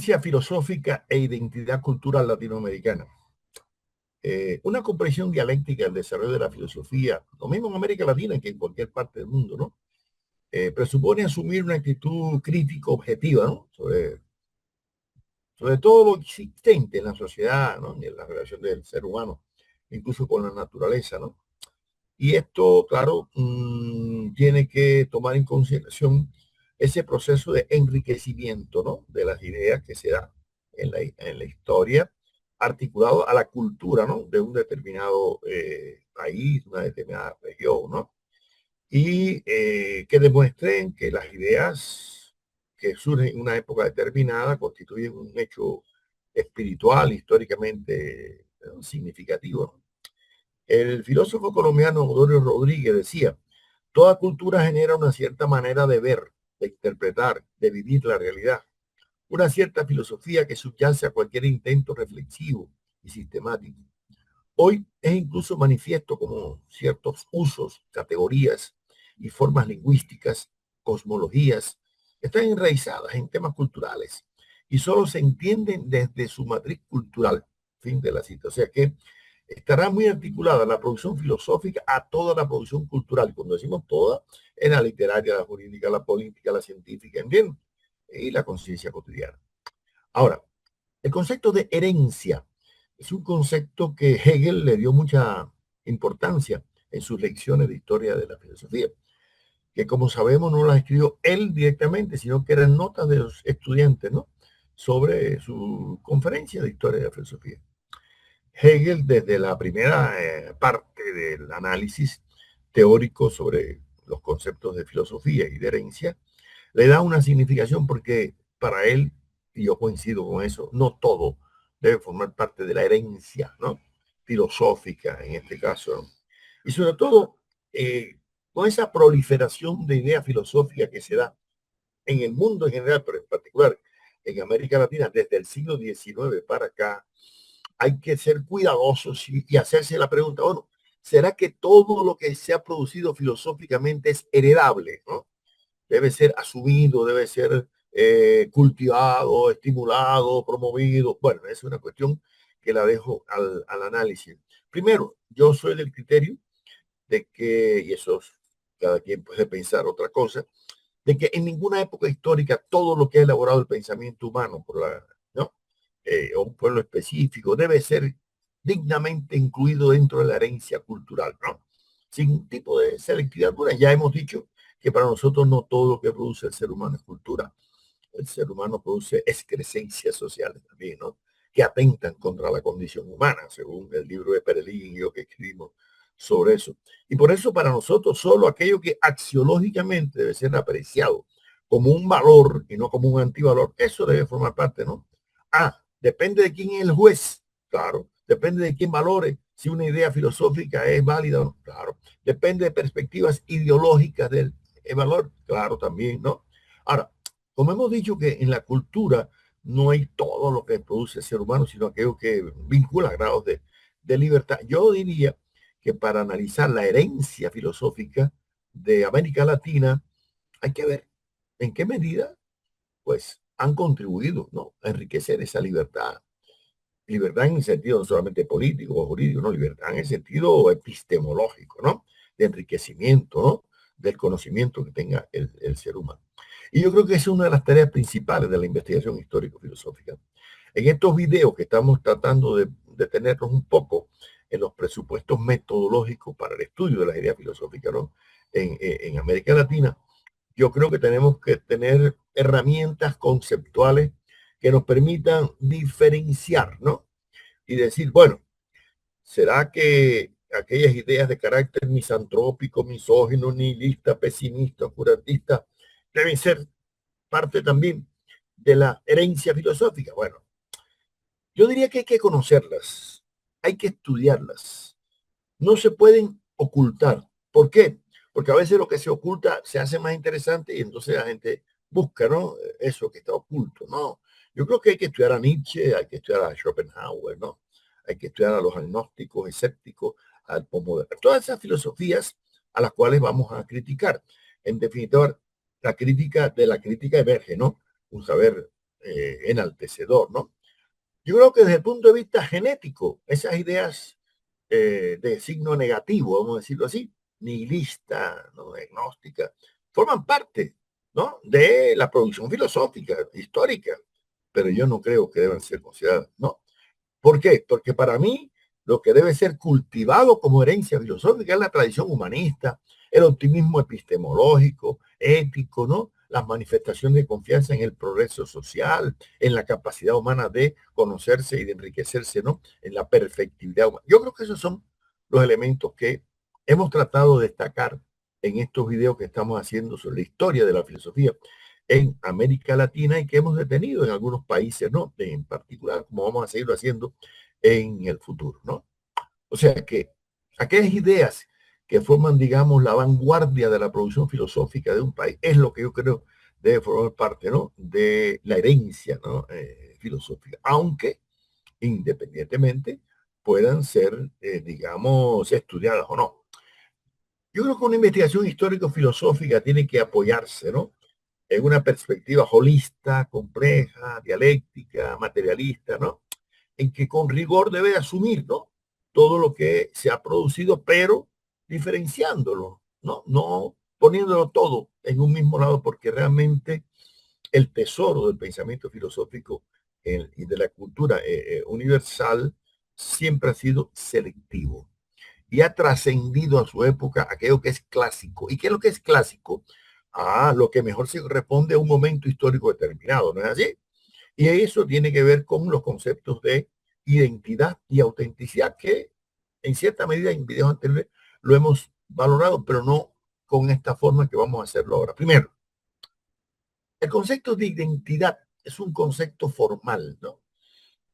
Herencia filosófica e identidad cultural latinoamericana. Una comprensión dialéctica del desarrollo de la filosofía, lo mismo en América Latina que en cualquier parte del mundo, ¿no? Presupone asumir una actitud crítica objetiva, ¿no? Sobre todo lo existente en la sociedad, ¿no? Y en la relación del ser humano, incluso con la naturaleza, ¿no? Y esto, claro, tiene que tomar en consideración ese proceso de enriquecimiento, ¿no? De las ideas que se da en la historia, articulado a la cultura, ¿no? De un determinado país, una determinada región, ¿no? Y que demuestren que las ideas que surgen en una época determinada constituyen un hecho espiritual, históricamente significativo, ¿no? El filósofo colombiano Odonio Rodríguez decía, toda cultura genera una cierta manera de ver, de interpretar, de vivir la realidad, una cierta filosofía que subyace a cualquier intento reflexivo y sistemático. Hoy es incluso manifiesto como ciertos usos, categorías y formas lingüísticas, cosmologías, están enraizadas en temas culturales y solo se entienden desde su matriz cultural. Fin de la cita. O sea que estará muy articulada la producción filosófica a toda la producción cultural. Cuando decimos toda, en la literaria, la jurídica, la política, la científica, ¿entienden? Y la conciencia cotidiana. Ahora, el concepto de herencia es un concepto que Hegel le dio mucha importancia en sus lecciones de historia de la filosofía, que como sabemos no las escribió él directamente, sino que eran notas de los estudiantes, ¿no? Sobre su conferencia de historia de la filosofía. Hegel, desde la primera parte del análisis teórico sobre los conceptos de filosofía y de herencia, le da una significación porque para él, y yo coincido con eso, no todo debe formar parte de la herencia, ¿no? Filosófica en este caso, ¿no? Y sobre todo, con esa proliferación de ideas filosóficas que se da en el mundo en general, pero en particular en América Latina, desde el siglo XIX para acá, hay que ser cuidadosos y hacerse la pregunta, bueno, ¿será que todo lo que se ha producido filosóficamente es heredable, ¿no? Debe ser asumido, debe ser cultivado, estimulado, promovido. Bueno, es una cuestión que la dejo al análisis. Primero, yo soy del criterio de que, y eso cada quien puede pensar otra cosa, de que en ninguna época histórica todo lo que ha elaborado el pensamiento humano por la, ¿no? O un pueblo específico debe ser dignamente incluido dentro de la herencia cultural, ¿no? Sin un tipo de selectividad. Bueno, ya hemos dicho que para nosotros no todo lo que produce el ser humano es cultura. El ser humano produce excrescencias sociales también, ¿no? Que atentan contra la condición humana, según el libro de Peregrino que escribimos sobre eso. Y por eso para nosotros solo aquello que axiológicamente debe ser apreciado como un valor y no como un antivalor, eso debe formar parte, ¿no? Ah, depende de quién es el juez, claro. Depende de quién valore si una idea filosófica es válida o no, claro. Depende de perspectivas ideológicas del valor, claro, también, ¿no? Ahora, como hemos dicho que en la cultura no hay todo lo que produce el ser humano, sino aquello que vincula grados de libertad. Yo diría que para analizar la herencia filosófica de América Latina hay que ver en qué medida pues han contribuido, ¿no? A enriquecer esa libertad. Libertad en el sentido no solamente político o jurídico, no, libertad en el sentido epistemológico, ¿no? De enriquecimiento, ¿no? Del conocimiento que tenga el ser humano. Y yo creo que es una de las tareas principales de la investigación histórico-filosófica. En estos videos que estamos tratando de detenernos un poco en los presupuestos metodológicos para el estudio de las ideas filosóficas, ¿no? En América Latina, yo creo que tenemos que tener herramientas conceptuales que nos permitan diferenciar, ¿no? Y decir, bueno, ¿será que aquellas ideas de carácter misantrópico, misógino, nihilista, pesimista, oscurantista, deben ser parte también de la herencia filosófica? Bueno, yo diría que hay que conocerlas, hay que estudiarlas. No se pueden ocultar. ¿Por qué? Porque a veces lo que se oculta se hace más interesante y entonces la gente busca, ¿no? Eso que está oculto, ¿no? Yo creo que hay que estudiar a Nietzsche, hay que estudiar a Schopenhauer, ¿no? Hay que estudiar a los agnósticos, escépticos, al posmoderno. Todas esas filosofías a las cuales vamos a criticar. En definitiva, la crítica de la crítica emerge, ¿no? Un saber enaltecedor, ¿no? Yo creo que desde el punto de vista genético, esas ideas de signo negativo, vamos a decirlo así, nihilista, ¿no? Agnóstica, forman parte, ¿no? De la producción filosófica, histórica, pero yo no creo que deban ser consideradas, ¿no? ¿Por qué? Porque para mí lo que debe ser cultivado como herencia filosófica es la tradición humanista, el optimismo epistemológico, ético, ¿no? Las manifestaciones de confianza en el progreso social, en la capacidad humana de conocerse y de enriquecerse, ¿no? En la perfectibilidad humana. Yo creo que esos son los elementos que hemos tratado de destacar en estos videos que estamos haciendo sobre la historia de la filosofía en América Latina y que hemos detenido en algunos países, ¿no? En particular, como vamos a seguirlo haciendo en el futuro, ¿no? O sea que aquellas ideas que forman, digamos, la vanguardia de la producción filosófica de un país es lo que yo creo debe formar parte, ¿no? De la herencia, ¿no? Filosófica, aunque independientemente puedan ser, digamos, estudiadas o no. Yo creo que una investigación histórico-filosófica tiene que apoyarse, ¿no? En una perspectiva holista, compleja, dialéctica, materialista, ¿no? En que con rigor debe asumir, ¿no? Todo lo que se ha producido, pero diferenciándolo, ¿no? No poniéndolo todo en un mismo lado, porque realmente el tesoro del pensamiento filosófico y de la cultura universal siempre ha sido selectivo y ha trascendido a su época aquello que es clásico. ¿Y qué es lo que es clásico? Lo que mejor se responde a un momento histórico determinado, ¿no es así? Y eso tiene que ver con los conceptos de identidad y autenticidad que en cierta medida en videos anteriores lo hemos valorado, pero no con esta forma que vamos a hacerlo ahora. Primero, el concepto de identidad es un concepto formal, ¿no?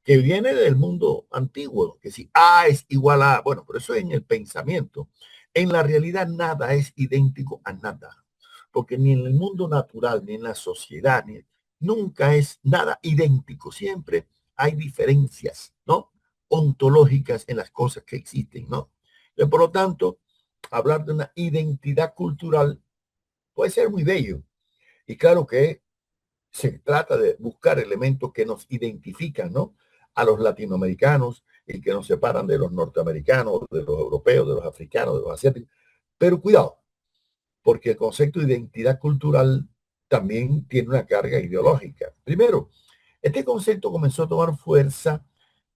Que viene del mundo antiguo, que si A es igual a, bueno, pero eso es en el pensamiento. En la realidad nada es idéntico a nada, porque ni en el mundo natural, ni en la sociedad, nunca es nada idéntico, siempre hay diferencias, ¿no? Ontológicas en las cosas que existen, ¿no? Por lo tanto, hablar de una identidad cultural puede ser muy bello. Y claro que se trata de buscar elementos que nos identifican, ¿no? A los latinoamericanos y que nos separan de los norteamericanos, de los europeos, de los africanos, de los asiáticos. Pero cuidado, porque el concepto de identidad cultural también tiene una carga ideológica. Primero, este concepto comenzó a tomar fuerza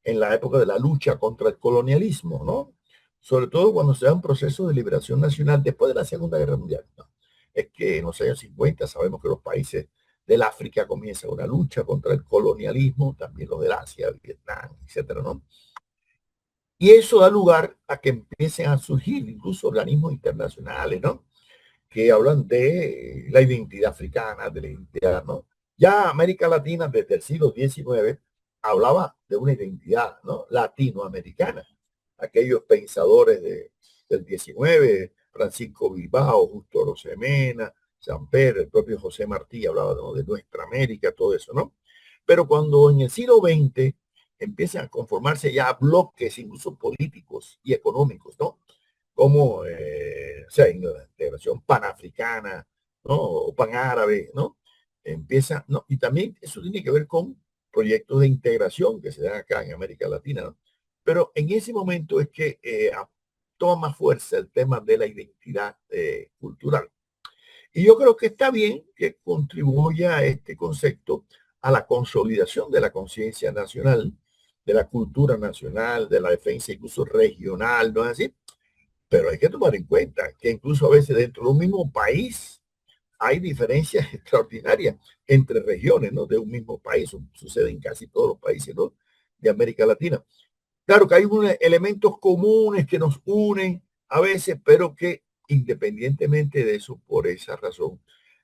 en la época de la lucha contra el colonialismo, ¿no? Sobre todo cuando se da un proceso de liberación nacional después de la Segunda Guerra Mundial, ¿no? Es que en los años 50 sabemos que los países del África comienzan una lucha contra el colonialismo, también los del Asia, Vietnam, etcétera, ¿no? Y eso da lugar a que empiecen a surgir incluso organismos internacionales, ¿no? Que hablan de la identidad africana, de la identidad, ¿no? Ya América Latina desde el siglo XIX hablaba de una identidad, ¿no? Latinoamericana. Aquellos pensadores del XIX, Francisco Bilbao, Justo Rosemena, Samper, el propio José Martí hablaba, ¿no? De nuestra América, todo eso, ¿no? Pero cuando en el siglo XX empiezan a conformarse ya bloques, incluso políticos y económicos, ¿no? Como o sea, en la integración panafricana, ¿no? O panárabe, ¿no? Empieza, ¿no? Y también eso tiene que ver con proyectos de integración que se dan acá en América Latina, ¿no? Pero en ese momento es que toma más fuerza el tema de la identidad cultural. Y yo creo que está bien que contribuya a este concepto a la consolidación de la conciencia nacional, de la cultura nacional, de la defensa incluso regional, ¿no es así? Pero hay que tomar en cuenta que incluso a veces dentro de un mismo país hay diferencias extraordinarias entre regiones, ¿no? De un mismo país. Sucede en casi todos los países, ¿no? De América Latina. Claro que hay unos elementos comunes que nos unen a veces, pero que independientemente de eso, por esa razón,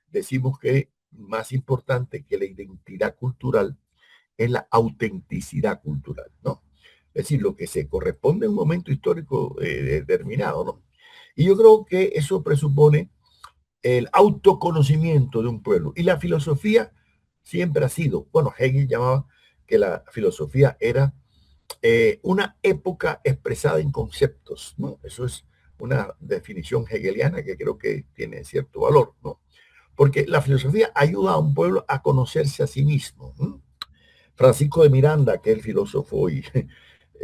decimos que más importante que la identidad cultural es la autenticidad cultural, ¿no? Es decir, lo que se corresponde a un momento histórico determinado, ¿no? Y yo creo que eso presupone el autoconocimiento de un pueblo. Y la filosofía siempre ha sido, bueno, Hegel llamaba que la filosofía era una época expresada en conceptos, ¿no? Eso es una definición hegeliana que creo que tiene cierto valor, ¿no? porque la filosofía ayuda a un pueblo a conocerse a sí mismo. Francisco de Miranda, que es el filósofo y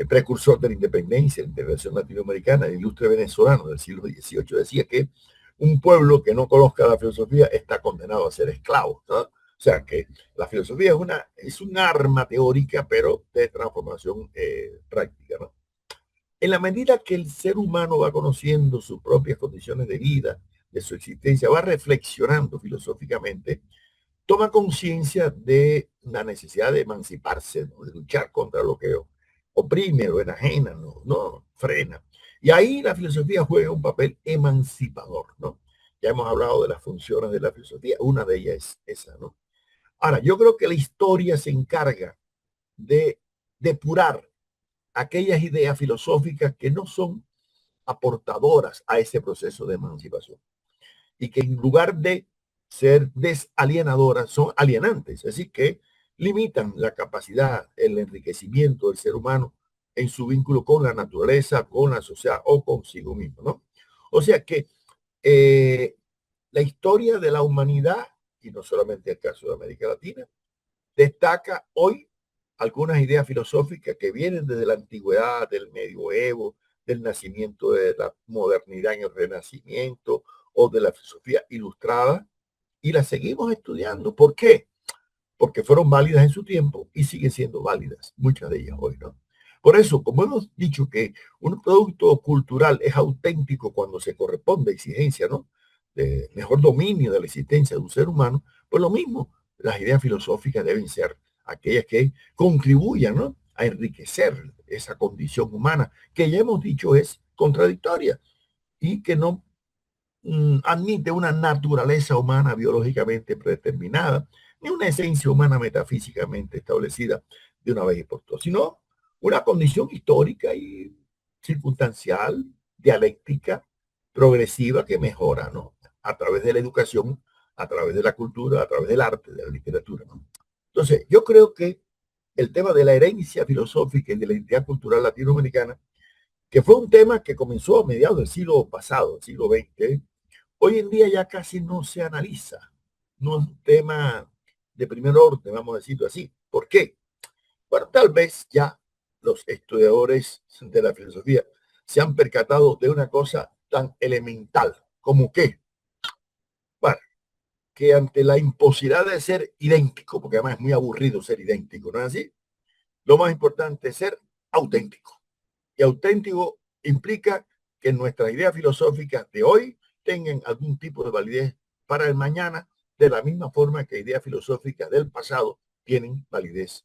precursor de la independencia, la integración latinoamericana, el ilustre venezolano del siglo XVIII, decía que un pueblo que no conozca la filosofía está condenado a ser esclavo, ¿no? O sea que la filosofía es un arma teórica, pero de transformación práctica, ¿no? En la medida que el ser humano va conociendo sus propias condiciones de vida, de su existencia, va reflexionando filosóficamente, toma conciencia de la necesidad de emanciparse, ¿no? De luchar contra lo que oprime, lo enajena, no frena. Y ahí la filosofía juega un papel emancipador, ¿no? Ya hemos hablado de las funciones de la filosofía, una de ellas es esa, ¿no? Ahora, yo creo que la historia se encarga de depurar aquellas ideas filosóficas que no son aportadoras a ese proceso de emancipación y que en lugar de ser desalienadoras son alienantes, es decir, que limitan la capacidad, el enriquecimiento del ser humano en su vínculo con la naturaleza, con la sociedad o consigo mismo, ¿no? O sea que eh, la historia de la humanidad, y no solamente el caso de América Latina, destaca hoy algunas ideas filosóficas que vienen desde la antigüedad, del medioevo, del nacimiento de la modernidad en el Renacimiento o de la filosofía ilustrada, y las seguimos estudiando. ¿Por qué? Porque fueron válidas en su tiempo y siguen siendo válidas, muchas de ellas hoy, ¿no? Por eso, como hemos dicho que un producto cultural es auténtico cuando se corresponde a exigencia, ¿no? De mejor dominio de la existencia de un ser humano, pues lo mismo, las ideas filosóficas deben ser aquellas que contribuyan, ¿no? A enriquecer esa condición humana, que ya hemos dicho es contradictoria y que no admite una naturaleza humana biológicamente predeterminada, ni una esencia humana metafísicamente establecida de una vez y por todas, sino una condición histórica y circunstancial, dialéctica, progresiva que mejora, ¿no? A través de la educación, a través de la cultura, a través del arte, de la literatura, ¿no? Entonces, yo creo que el tema de la herencia filosófica y de la identidad cultural latinoamericana, que fue un tema que comenzó a mediados del siglo pasado, el siglo XX, hoy en día ya casi no se analiza. No es un tema de primer orden, vamos a decirlo así. ¿Por qué? Bueno, tal vez ya los estudiadores de la filosofía se han percatado de una cosa tan elemental como que, bueno, que ante la imposibilidad de ser idéntico, porque además es muy aburrido ser idéntico, ¿no es así? Lo más importante es ser auténtico. Y auténtico implica que nuestras ideas filosóficas de hoy tengan algún tipo de validez para el mañana, de la misma forma que ideas filosóficas del pasado tienen validez